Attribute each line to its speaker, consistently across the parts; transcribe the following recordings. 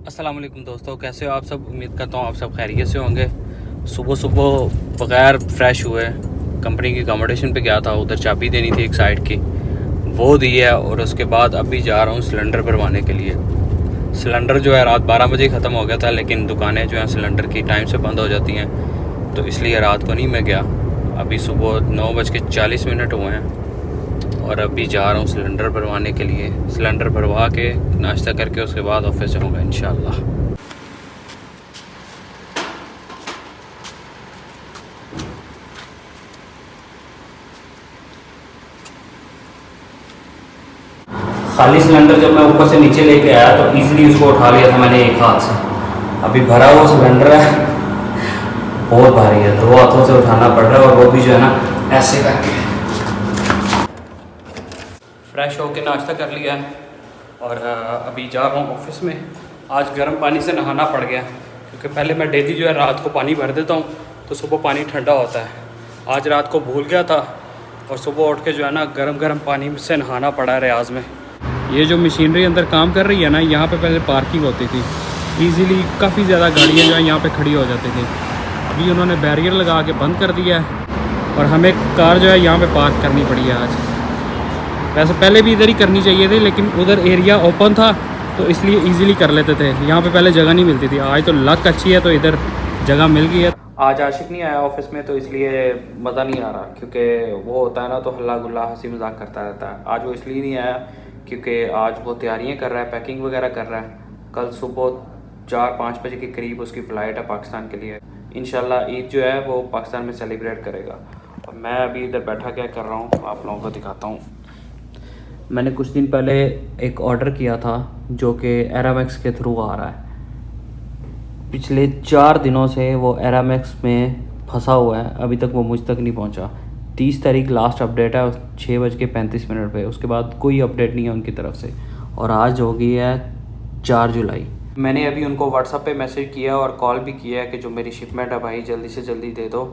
Speaker 1: अस्सलाम वालेकुम दोस्तों, कैसे हो आप सब। उम्मीद करता हूँ आप सब खैरियत से होंगे। सुबह सुबह बगैर फ्रेश हुए कंपनी की अकोमोडेशन पे गया था, उधर चाबी देनी थी एक साइड की, वो दी है। और उसके बाद अभी जा रहा हूँ सिलेंडर भरवाने के लिए। सिलेंडर जो है रात 12 बजे ख़त्म हो गया था, लेकिन दुकानें जो हैं सिलेंडर की टाइम से बंद हो जाती हैं, तो इसलिए रात को नहीं मैं गया। अभी सुबह 9:40 हुए हैं और अभी जा रहा हूँ सिलेंडर भरवाने के लिए। सिलेंडर भरवा के नाश्ता करके उसके बाद ऑफिस जाऊँगा इंशाल्लाह। खाली सिलेंडर जब मैं ऊपर से नीचे लेके आया तो इजीली उसको उठा लिया था मैंने एक हाथ से। अभी भरा हुआ सिलेंडर है, बहुत भारी है, 2 हाथों से उठाना पड़ रहा है, और वो भी जो है ना ऐसे करके। फ्रेश होके नाश्ता कर लिया है और अभी जा रहा हूँ ऑफिस में। आज गर्म पानी से नहाना पड़ गया, क्योंकि पहले मैं डेली जो है रात को पानी भर देता हूँ तो सुबह पानी ठंडा होता है। आज रात को भूल गया था और सुबह उठ के जो है ना गर्म पानी से नहाना पड़ा है रियाज में। ये जो मशीनरी अंदर काम कर रही है ना, यहाँ पे पहले पार्किंग होती थी, इजीली काफ़ी ज़्यादा गाड़ियाँ जो है यहाँ पे खड़ी हो जाती थी। अभी उन्होंने बैरियर लगा के बंद कर दिया है और हमें कार जो है यहाँ पे पार्क करनी पड़ी है आज। वैसे पहले भी इधर ही करनी चाहिए थी, लेकिन उधर एरिया ओपन था तो इसलिए इजीली कर लेते थे। यहाँ पे पहले जगह नहीं मिलती थी। आज तो लक अच्छी है तो इधर जगह मिल गई है। आज आशिक नहीं आया ऑफिस में, तो इसलिए मज़ा नहीं आ रहा, क्योंकि वो होता है ना तो हल्ला गुल्ला हंसी मजाक करता रहता है। आज वो इसलिए नहीं आया क्योंकि आज वो तैयारियाँ कर रहा है, पैकिंग वगैरह कर रहा है। कल सुबह 4-5 बजे के करीब उसकी फ़्लाइट है पाकिस्तान के लिए। इंशाल्लाह ईद जो है वो पाकिस्तान में सेलिब्रेट करेगा। और मैं अभी इधर बैठा क्या कर रहा हूँ आप लोगों को दिखाता हूँ। मैंने कुछ दिन पहले एक ऑर्डर किया था जो कि एरामैक्स के थ्रू आ रहा है। पिछले 4 दिनों से वो एरामैक्स में फंसा हुआ है, अभी तक वो मुझ तक नहीं पहुंचा। 30 तारीख लास्ट अपडेट है 6:35 पे, उसके बाद कोई अपडेट नहीं है उनकी तरफ से। और आज हो गई है 4 जुलाई। मैंने अभी उनको व्हाट्सएप पे मैसेज किया और कॉल भी किया है कि जो मेरी शिपमेंट है भाई जल्दी से जल्दी दे दो।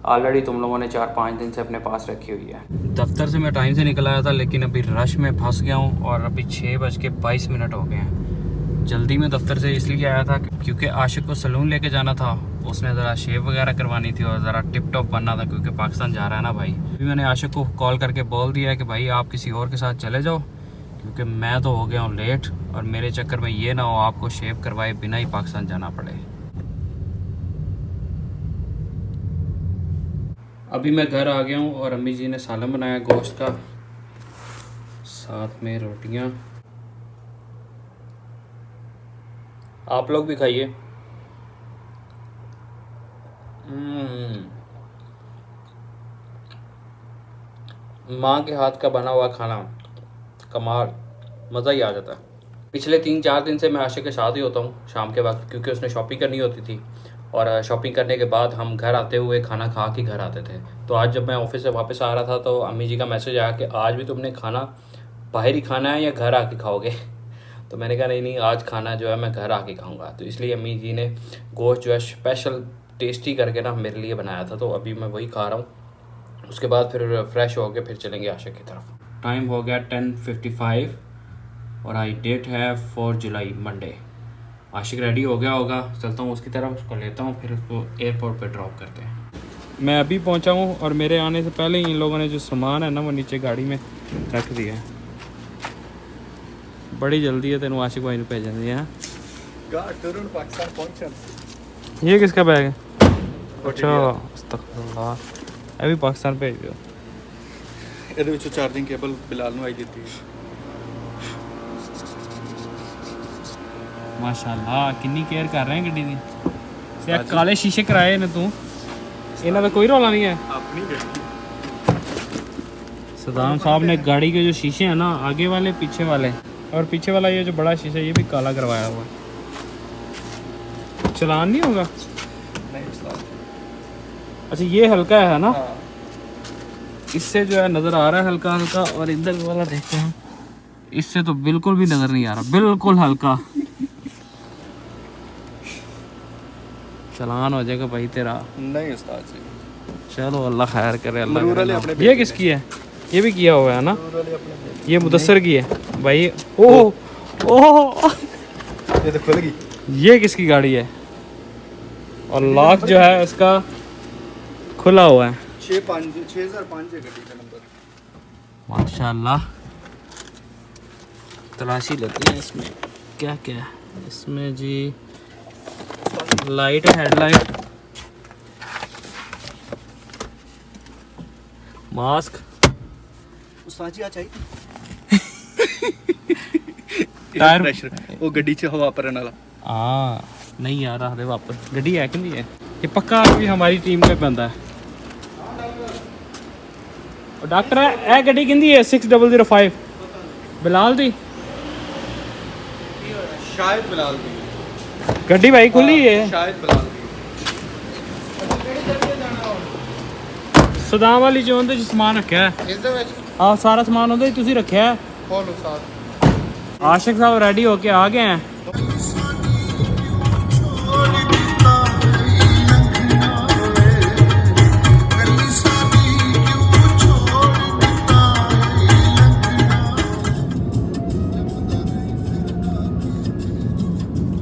Speaker 1: ऑलरेडी तुम लोगों ने 4-5 दिन से अपने पास रखी हुई है। दफ्तर से मैं टाइम से निकल आया था, लेकिन अभी रश में फंस गया हूँ और अभी 6:22 हो गए हैं। जल्दी में दफ्तर से इसलिए आया था क्योंकि आशिक को सलून लेके जाना था, उसने ज़रा शेव वगैरह करवानी थी और ज़रा टिप टॉप बनना था, क्योंकि पाकिस्तान जा रहा है ना भाई। अभी मैंने आशिक को कॉल करके बोल दिया है कि भाई आप किसी और के साथ चले जाओ, क्योंकि मैं तो हो गया हूँ लेट, और मेरे चक्कर में ये ना हो आपको शेव करवाए बिना ही पाकिस्तान जाना पड़े। अभी मैं घर आ गया हूँ और अम्मी जी ने सालन बनाया गोश्त का, साथ में रोटियाँ। आप लोग भी खाइए। माँ के हाथ का बना हुआ खाना कमाल, मज़ा ही आ जाता है। पिछले 3-4 दिन से मैं आशिक के साथ ही होता हूँ शाम के वक्त, क्योंकि उसने शॉपिंग करनी होती थी, और शॉपिंग करने के बाद हम घर आते हुए खाना खा के घर आते थे। तो आज जब मैं ऑफिस से वापस आ रहा था तो अम्मी जी का मैसेज आया कि आज भी तुमने खाना बाहर ही खाना है या घर आके खाओगे। तो मैंने कहा नहीं आज खाना जो है मैं घर आके खाऊंगा। तो इसलिए अम्मी जी ने गोश्त जो है स्पेशल टेस्टी करके ना मेरे लिए बनाया था, तो अभी मैं वही खा रहा हूँ। उसके बाद फिर फ्रेश होकर फिर चलेंगे आशिक की तरफ। टाइम हो गया 10:55 और आई डेट है 4 जुलाई मंडे। आशिक रेडी हो गया होगा, चलता हूँ उसकी तरफ, उसको लेता हूँ, फिर उसको एयरपोर्ट पे ड्रॉप करते हैं। मैं अभी पहुँचा हूँ और मेरे आने से पहले ही इन लोगों ने जो सामान है ना वो नीचे गाड़ी में रख दिया है। बड़ी जल्दी है तेन आशिक भाई ने भेजन दी है। ये किसका बैग है? अच्छा अस्तगफुरुल्लाह, अभी पाकिस्तान भेज दो।
Speaker 2: ਇਹਦੇ ਵਿੱਚੋਂ ਚਾਰਜਿੰਗ ਕੇਬਲ ਬਿਲਾਲ ਨੂੰ ਆਈ ਦਿੱਤੀ ਹੈ।
Speaker 1: ਮਾਸ਼ਾਅੱਲਾ ਕਿੰਨੀ ਕੇਅਰ ਕਰ ਰਹੇ ਹੈ ਗੱਡੀ ਦੀ। ਤੇ ਕਾਲੇ ਸ਼ੀਸ਼ੇ ਕਰਾਏ ਨੇ ਤੂੰ, ਇਹਨਾਂ ਦਾ कोई रौला नहीं है।
Speaker 2: अपनी ਗੱਡੀ
Speaker 1: सदाम साहब ने गाड़ी के जो शीशे हैं ना, आगे वाले पीछे वाले, और पीछे वाला ये जो बड़ा शीशा ये भी काला करवाया हुआ है। चलान नहीं होगा?
Speaker 2: नहीं।
Speaker 1: अच्छा ये हल्का है ना, इससे जो है नज़र आ रहा है हल्का हल्का, और इधर वाला देखते हैं, इससे तो बिल्कुल भी नज़र नहीं आ रहा, बिल्कुल हल्का। चलान हो जाएगा भाई तेरा।
Speaker 2: नहीं उस्ताद जी,
Speaker 1: चलो अल्लाह खैर करे। अल्लाह ये किसकी है? ये भी किया हुआ है ना, ये मुदस्सर की है भाई। ओह ओह
Speaker 2: ये तो खुल गई।
Speaker 1: ये किसकी गाड़ी है? और लॉक जो है इसका खुला हुआ है।
Speaker 2: 6005 है गाड़ी का नंबर।
Speaker 1: माशाल्लाह। तलाशी लेते हैं इसमें क्या क्या है। इसमें जी लाइट है, हेडलाइट, मास्क।
Speaker 2: उस्ताद जी आ चाहिए
Speaker 1: टायर
Speaker 2: प्रेशर वो गड्डी च हवा भरन वाला।
Speaker 1: हाँ नहीं आ रहा वापस। गड्डी है कि नहीं है? ये पक्का भी हमारी टीम का बंदा है। और डॉक्टर है गड्डी किंदी है 6005 बिलाल दी
Speaker 2: शायद बिलाल दी
Speaker 1: गड्डी भाई खुली है।
Speaker 2: शायद बिलाल दी
Speaker 1: सदाम वाली जो ਉਹਦੇ 'ਚ ਸਮਾਨ ਰੱਖਿਆ ਹੈ।
Speaker 2: इस दे विच
Speaker 1: ਆਹ ਸਾਰਾ ਸਮਾਨ ਉਹਦੇ 'ਚ ਤੁਸੀਂ ਰੱਖਿਆ ਹੈ।
Speaker 2: खोल उस्ताद।
Speaker 1: आशिक साहब रेडी होके आ गए हैं।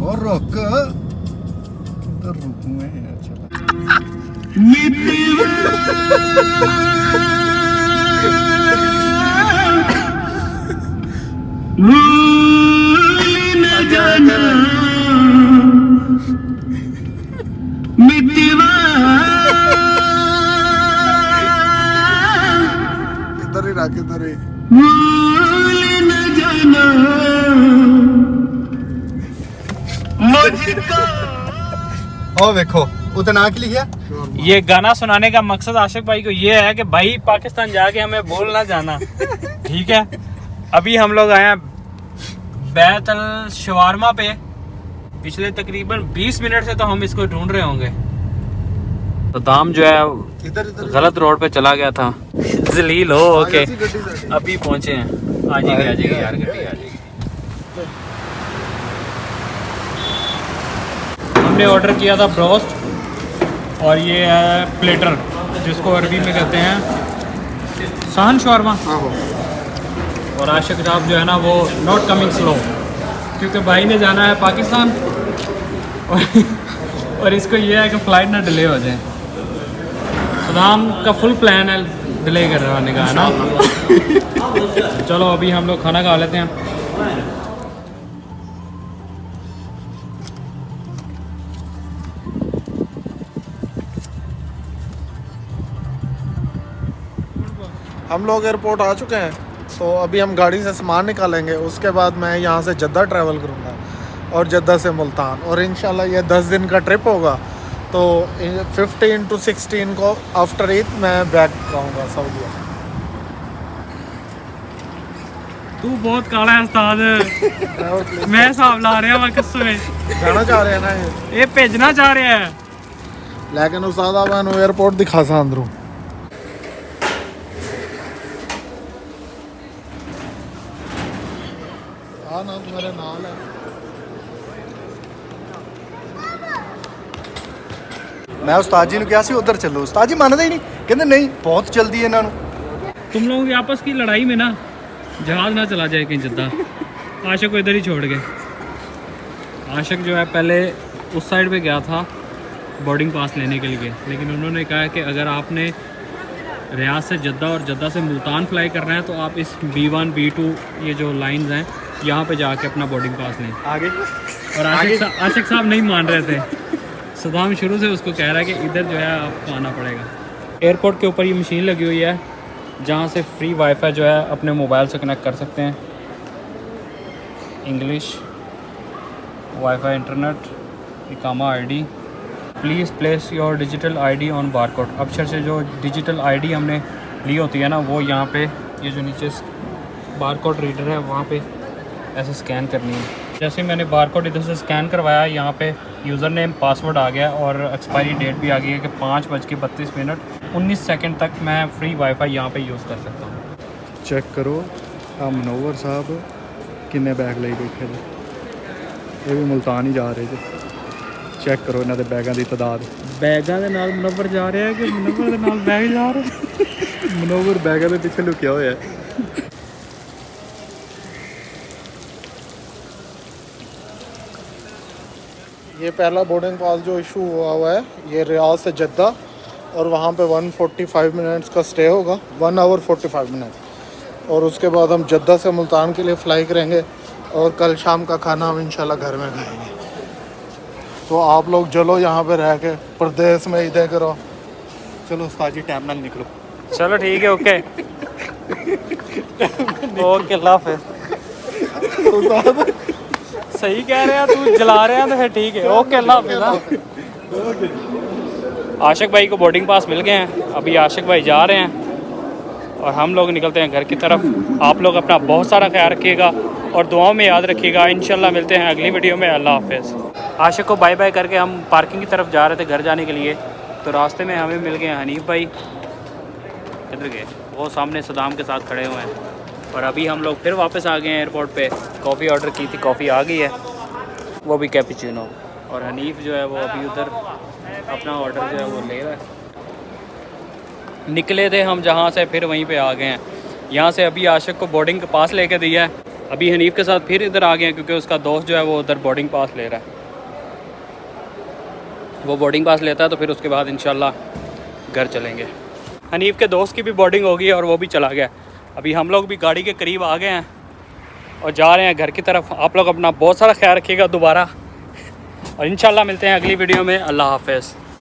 Speaker 2: और रुक तो रुकूं मैं चला इधर ही रख इधर ही। ओ देखो उतना नाक लिखा।
Speaker 1: ये गाना सुनाने का मकसद आशिक भाई को ये है कि भाई पाकिस्तान जाके हमें भूल ना जाना। ठीक है। अभी हम लोग आए हैं बैतल शवारमा पे। पिछले तकरीबन 20 मिनट से तो हम इसको ढूंढ रहे होंगे। तो दाम जो है
Speaker 2: इधर इधर
Speaker 1: गलत रोड पे चला गया था। जलील हो ओके
Speaker 2: ऐसी गड्डी से।
Speaker 1: अभी पहुंचे हैं। आ जाएगी यार गड्डी आ जाएगी। हमने ऑर्डर किया था ब्रोस्ट और ये है प्लेटर जिसको अरबी में कहते हैं सहन शौरमा। और आशिक साहब जो है ना वो नॉट कमिंग स्लो क्योंकि भाई ने जाना है पाकिस्तान और इसको ये है कि फ़्लाइट ना डिले हो जाए। सदाम का फुल प्लान है डिले करवाने का है ना। चलो अभी हम लोग खाना खा लेते हैं।
Speaker 3: हम लोग एयरपोर्ट आ चुके हैं तो अभी हम गाड़ी से सामान निकालेंगे। उसके बाद मैं यहाँ से जद्दा ट्रैवल करूँगा और जद्दा से मुल्तान और इंशाल्लाह ये 10 दिन का ट्रिप होगा। तो 15 to 16 को आफ्टर ईद मैं बैक आऊँगा सऊदी।
Speaker 1: तू बहुत काला है उस्ताद। मैं हिसाब ला रहा मैं कसम
Speaker 3: जाना चाह रहे हैं ना
Speaker 1: ये भेजना चाह रहा है।
Speaker 3: लेकिन उस्ताद आप एयरपोर्ट दिखा सा अंदरों। हाँ ना तुम्हारे नाल है।
Speaker 2: मैं उस्ताद जी ने कहा सी उधर चलो। उस्ताद जी मानते ही नहीं कहते नहीं बहुत जल्दी है इन्हों।
Speaker 1: तुम लोगों की आपस की लड़ाई में ना जहाज ना चला जाए कहीं जद्दा। आशिक को इधर ही छोड़ गए। आशिक जो है पहले उस साइड पे गया था बोर्डिंग पास लेने के लिए लेकिन उन्होंने कहा कि अगर आपने रियाद से जद्दा और जद्दा से मुल्तान फ्लाई करना है तो आप इस B1 B2 ये जो लाइंस हैं यहाँ पे जाके अपना बोर्डिंग पास लें।
Speaker 2: आगे
Speaker 1: और आशिक साहब नहीं मान रहे थे। सदाम शुरू से उसको कह रहा है कि इधर जो है आपको आना पड़ेगा। एयरपोर्ट के ऊपर ये मशीन लगी हुई है जहाँ से फ्री वाईफाई जो है अपने मोबाइल से कनेक्ट कर सकते हैं। इंग्लिश वाईफाई इंटरनेट इकामा ID please place your digital ID on barcode. अक्षर से जो डिजिटल आईडी हमने ली होती है ना वो यहाँ पे ये जो नीचे बारकोड रीडर है वहाँ पे ऐसे स्कैन करनी है। जैसे मैंने बारकोड इधर से स्कैन करवाया यहाँ पे यूज़र नेम पासवर्ड आ गया और एक्सपायरी डेट भी आ गई है कि 5:32 तक मैं फ्री वाईफाई यहाँ पे यूज़ कर सकता हूँ।
Speaker 2: चेक करो आ मनोवर साहब किन्ने बैग ले बैठे थे। ये भी मुल्तान ही जा रहे थे। चेक करो इन्हों के बैगों की तादाद।
Speaker 1: बैगों के नाल मुनव्वर जा रहा है कि मुनव्वर के नाल बैग जा रहे हैं?
Speaker 2: मनोवर बैगों के पीछे लुकिया हुआ है।
Speaker 3: ये पहला बोर्डिंग पास जो इशू हुआ है ये रियाद से जद्दा, और वहाँ पे 145 मिनट्स का स्टे होगा, 1 आवर 45 मिनट, और उसके बाद हम जद्दा से मुल्तान के लिए फ़्लाई करेंगे और कल शाम का खाना हम इंशाल्लाह घर में खाएंगे। तो आप लोग चलो यहाँ पे रह के प्रदेश में इधर करो। चलो उस्ताद जी टाइम ना निकलो।
Speaker 1: चलो ठीक है, ओके ओके अल्लाह हाफ़िज़। सही कह रहे हैं, तू जला रहे हैं तो फिर ठीक है, ओके अल्लाह हाफ़िज़। आशिक भाई को बोर्डिंग पास मिल गए हैं, अभी आशिक भाई जा रहे हैं और हम लोग निकलते हैं घर की तरफ। आप लोग अपना बहुत सारा ख्याल रखिएगा और दुआओं में याद रखिएगा। इंशाल्लाह मिलते हैं अगली वीडियो में। अल्लाह हाफ़िज़। आशिक को बाय बाय करके हम पार्किंग की तरफ जा रहे थे घर जाने के लिए, तो रास्ते में हमें मिल गए हनीफ भाई। किधर गए? वो सामने सदाम के साथ खड़े हुए हैं। और अभी हम लोग फिर वापस आ गए हैं एयरपोर्ट पे। कॉफ़ी ऑर्डर की थी, कॉफ़ी आ गई है, वो भी कैपुचिनो। और हनीफ जो है वो अभी उधर अपना ऑर्डर जो है वो ले रहा है। निकले थे हम जहाँ से, फिर वहीं पे आ गए हैं। यहाँ से अभी आशिक को बोर्डिंग का पास लेके दिया है। अभी हनीफ के साथ फिर इधर आ गए हैं क्योंकि उसका दोस्त जो है वो उधर बोर्डिंग पास ले रहा है। वो बोर्डिंग पास लेता है तो फिर उसके बाद इंशाल्लाह घर चलेंगे। हनीफ के दोस्त की भी बोर्डिंग होगी और वो भी चला गया। अभी हम लोग भी गाड़ी के करीब आ गए हैं और जा रहे हैं घर की तरफ। आप लोग अपना बहुत सारा ख्याल रखिएगा दोबारा, और इंशाल्लाह मिलते हैं अगली वीडियो में। अल्लाह हाफ़िज़।